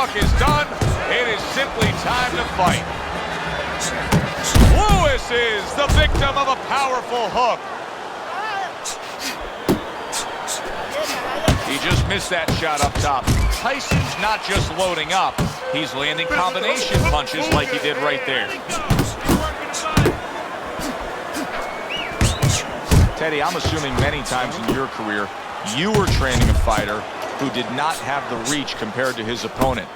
talk is done. It is simply time to fight. Lewis is the victim of a powerful hook. He just missed that shot up top. Tyson's not just loading up, he's landing combination punches like he did right there. Teddy, I'm assuming many times in your career, you were training a fighter who did not have the reach compared to his opponent.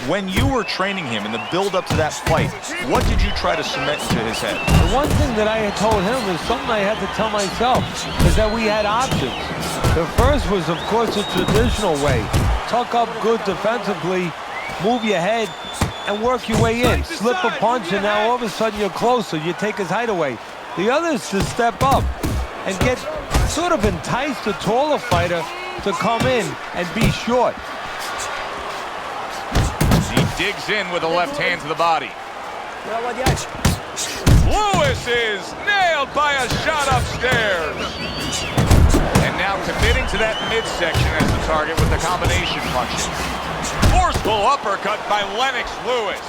When you were training him in the build-up to that fight, what did you try to cement into his head? The one thing that I had told him is something I had to tell myself, is that we had options. The first was, of course, the traditional way. Tuck up good defensively, move your head, and work your way in. Slip a punch, and now all of a sudden you're closer. You take his height away. The other is to step up and get sort of entice the taller fighter to come in and be short. He digs in with a left hand to the body. Lewis is nailed by a shot upstairs. And now committing to that midsection as the target with the combination punches. Forceful uppercut by Lennox Lewis.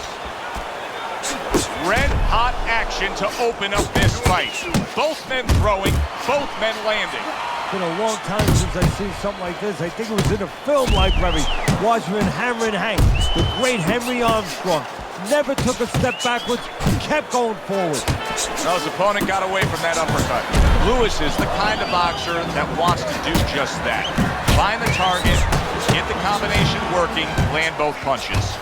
Red-hot action to open up this fight. Both men throwing, both men landing. It's been a long time since I've seen something like this. I think it was in a film library. Watching Hammer and Hank, the great Henry Armstrong. Never took a step backwards, kept going forward. Well, his opponent got away from that uppercut. Lewis is the kind of boxer that wants to do just that. Find the target, get the combination working, land both punches.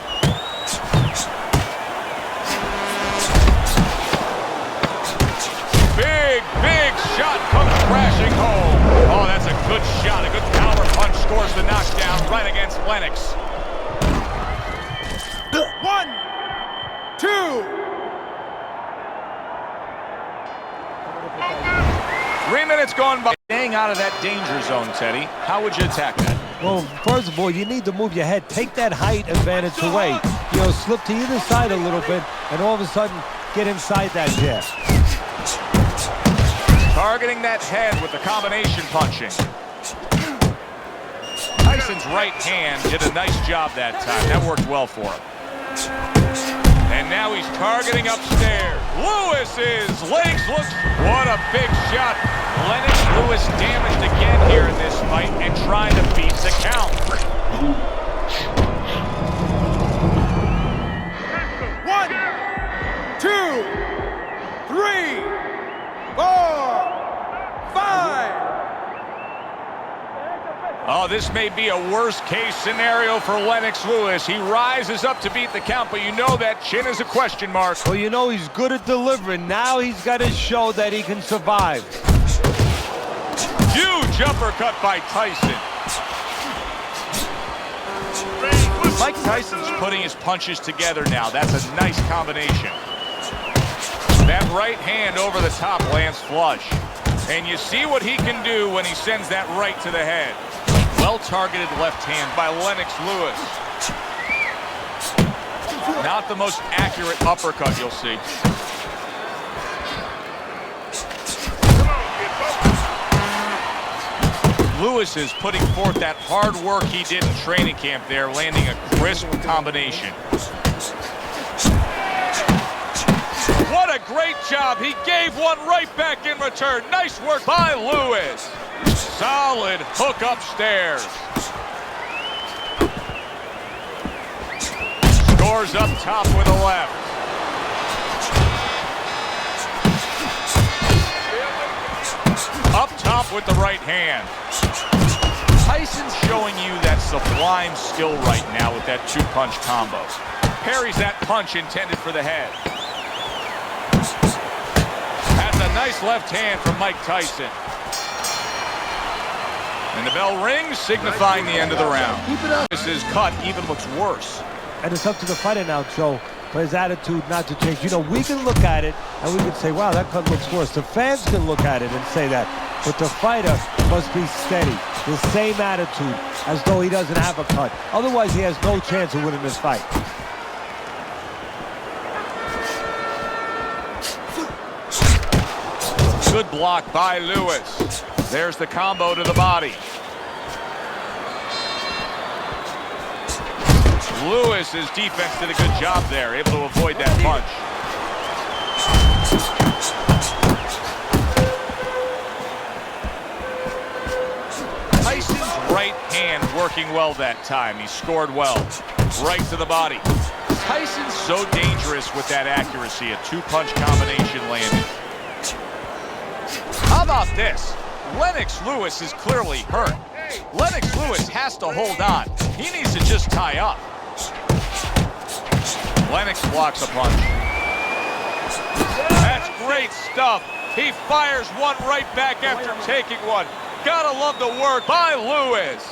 Big shot comes crashing home. Oh, that's a good shot. A good power punch scores the knockdown right against Lennox. 1, 2. 3 minutes gone by. Staying out of that danger zone, Teddy. How would you attack that? Well, first of all, you need to move your head. Take that height advantage away. You know, slip to either side a little bit, and all of a sudden, get inside that jab. Targeting that head with the combination punching. Tyson's right hand did a nice job that time. That worked well for him. And now he's targeting upstairs. Lewis's legs looks. What a big shot. Lennox Lewis damaged again here in this fight and trying to beat the count. 1, 2, 3, 4, 5. Oh, this may be a worst-case scenario for Lennox Lewis. He rises up to beat the count, but you know that chin is a question mark. Well, you know he's good at delivering. Now he's got to show that he can survive. Huge uppercut by Tyson. Mike Tyson's putting his punches together now. That's a nice combination. That right hand over the top lands flush. And you see what he can do when he sends that right to the head. Well-targeted left hand by Lennox Lewis. Not the most accurate uppercut you'll see. Lewis is putting forth that hard work he did in training camp there, landing a crisp combination. What a great job. He gave one right back in return. Nice work by Lewis. Solid hook upstairs. Scores up top with a left. Up top with the right hand. Tyson's showing you that sublime skill right now with that two-punch combo. Parries that punch intended for the head. That's a nice left hand from Mike Tyson. And the bell rings, signifying the end of the round. This is cut even looks worse. And it's up to the fighter now, Joe, for his attitude not to change. You know, we can look at it and we can say, wow, that cut looks worse. The fans can look at it and say that. But the fighter must be steady, the same attitude, as though he doesn't have a cut. Otherwise, he has no chance of winning this fight. Good block by Lewis. There's the combo to the body. Lewis's defense did a good job there, able to avoid that punch. Tyson's right hand working well that time. He scored well. Right to the body. Tyson's so dangerous with that accuracy. A two-punch combination landed. How about this? Lennox Lewis is clearly hurt. Lennox Lewis has to hold on. He needs to just tie up. Lennox blocks a punch. That's great stuff. He fires one right back after taking one. Gotta love the work by Lewis.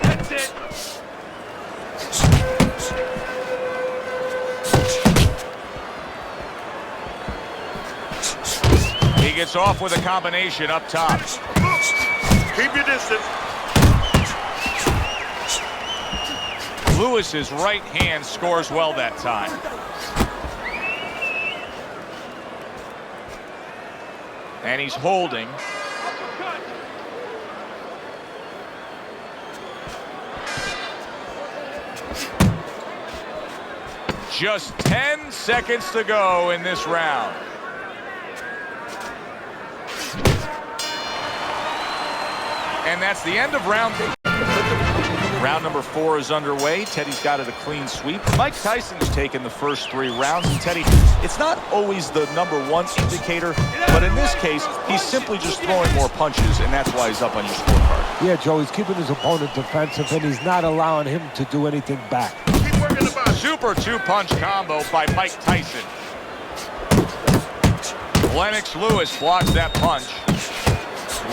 That's it. He gets off with a combination up top. Keep your distance. Lewis's right hand scores well that time. And he's holding. Just 10 seconds to go in this round. And that's the end of round 8. Round number 4 is underway. Teddy's got it a clean sweep. Mike Tyson's taken the first 3 rounds. And Teddy, it's not always the #1 indicator, but in this case, he's simply just throwing more punches, and that's why he's up on your scorecard. Yeah, Joe, he's keeping his opponent defensive, and he's not allowing him to do anything back. Keep working the body. Super two-punch combo by Mike Tyson. Lennox Lewis blocks that punch.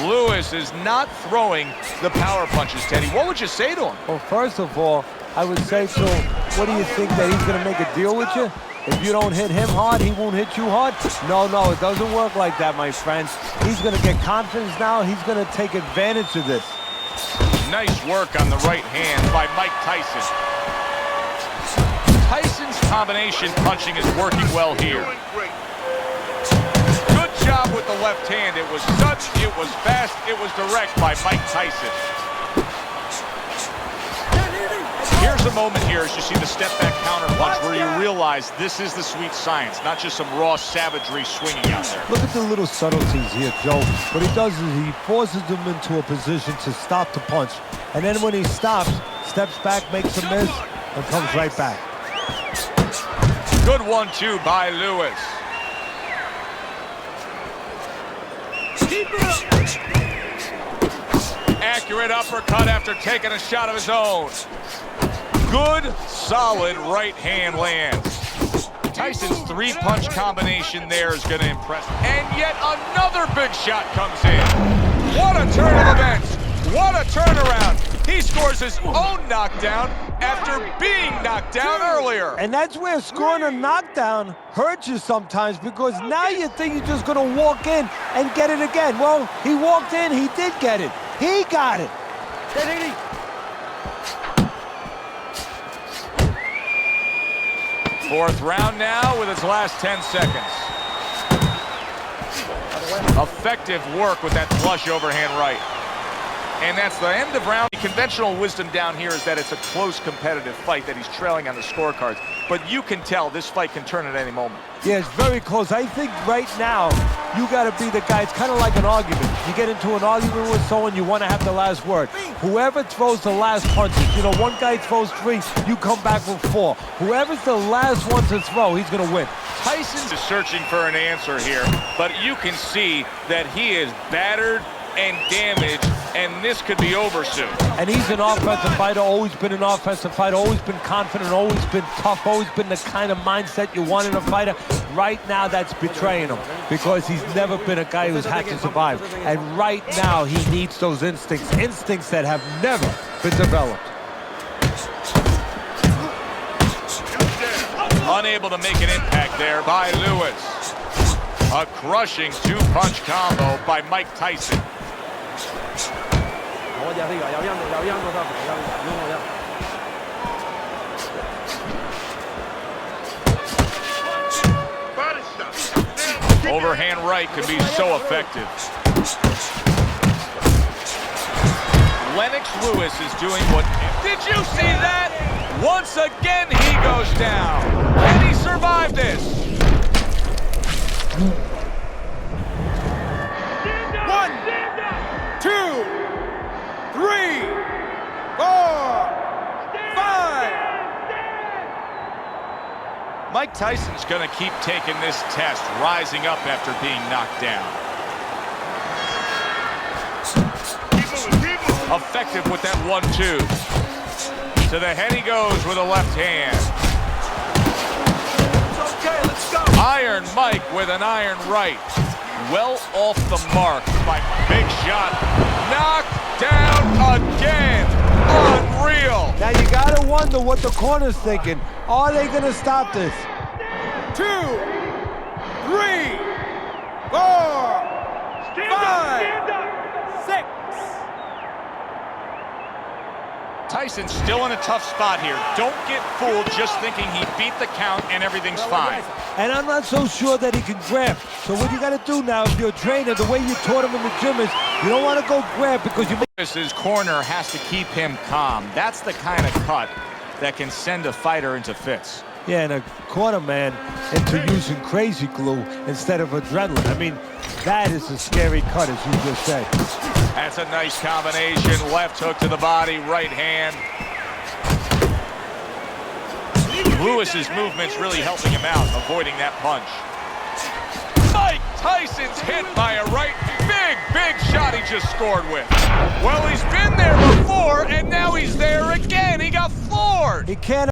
Lewis is not throwing the power punches, Teddy. What would you say to him? Well, first of all, I would say to him, what do you think, that he's going to make a deal with you? If you don't hit him hard, he won't hit you hard? No, it doesn't work like that, my friend. He's going to get confidence now. He's going to take advantage of this. Nice work on the right hand by Mike Tyson. Tyson's combination punching is working well here. Doing great. Good job with the left hand. It was such, it was fast, it was direct by Mike Tyson. Here's a moment here as you see the step-back counter punch where you realize this is the sweet science, not just some raw savagery swinging out there. Look at the little subtleties here, Joe. What he does is he forces him into a position to stop the punch. And then when he stops, steps back, makes a miss, and comes right back. Good 1-2 by Lewis. Accurate uppercut after taking a shot of his own. Good, solid right hand lands. Tyson's 3-punch combination there is going to impress. And yet another big shot comes in. What a turn of events. What a turnaround. He scores his own knockdown after being knocked down earlier. And that's where scoring a knockdown hurts you sometimes, because now you think you're just going to walk in and get it again. Well, he walked in, he did get it. He got it. Fourth round now with its last 10 seconds. Effective work with that flush overhand right. And that's the end of round. The conventional wisdom down here is that it's a close competitive fight, that he's trailing on the scorecards. But you can tell this fight can turn at any moment. Yeah, it's very close. I think right now, you got to be the guy. It's kind of like an argument. You get into an argument with someone, you want to have the last word. Whoever throws the last punches, you know, one guy throws 3, you come back with 4. Whoever's the last one to throw, he's going to win. Tyson is searching for an answer here, but you can see that he is battered and damaged, and this could be over soon. And he's an offensive fighter, always been an offensive fighter, always been confident, always been tough, always been the kind of mindset you want in a fighter. Right now, that's betraying him, because he's never been a guy who's had to survive. And right now, he needs those instincts that have never been developed. Unable to make an impact there by Lewis. A crushing 2-punch combo by Mike Tyson. Body shot. Overhand right could be so effective. Lennox Lewis is doing what... Did you see that? Once again, he goes down. Can he survive this? 1, 2, 3, 4, 5. Mike Tyson's going to keep taking this test, rising up after being knocked down. Effective with that 1-2. To the head he goes with a left hand. Okay, let's go. Iron Mike with an iron right. Well off the mark by big shot. Knocked down again. Unreal. Now you gotta wonder what the corner's thinking. Are they gonna stop this? 2, 3, 4, 5, 6. Tyson's still in a tough spot here. Don't get fooled just thinking he beat the count and everything's fine. And I'm not so sure that he can grab. So what you gotta do now, if you're a trainer, the way you taught him in the gym is you don't want to go grab because you... His corner has to keep him calm. That's the kind of cut that can send a fighter into fits. Yeah, and a corner man into using crazy glue instead of adrenaline. I mean, that is a scary cut, as you just said. That's a nice combination. Left hook to the body, right hand. Lewis's movement's really helping him out, avoiding that punch. Mike Tyson's hit by a right. Big shot he just scored with. Well, he's been there before, and now he's there again. He got floored. He can't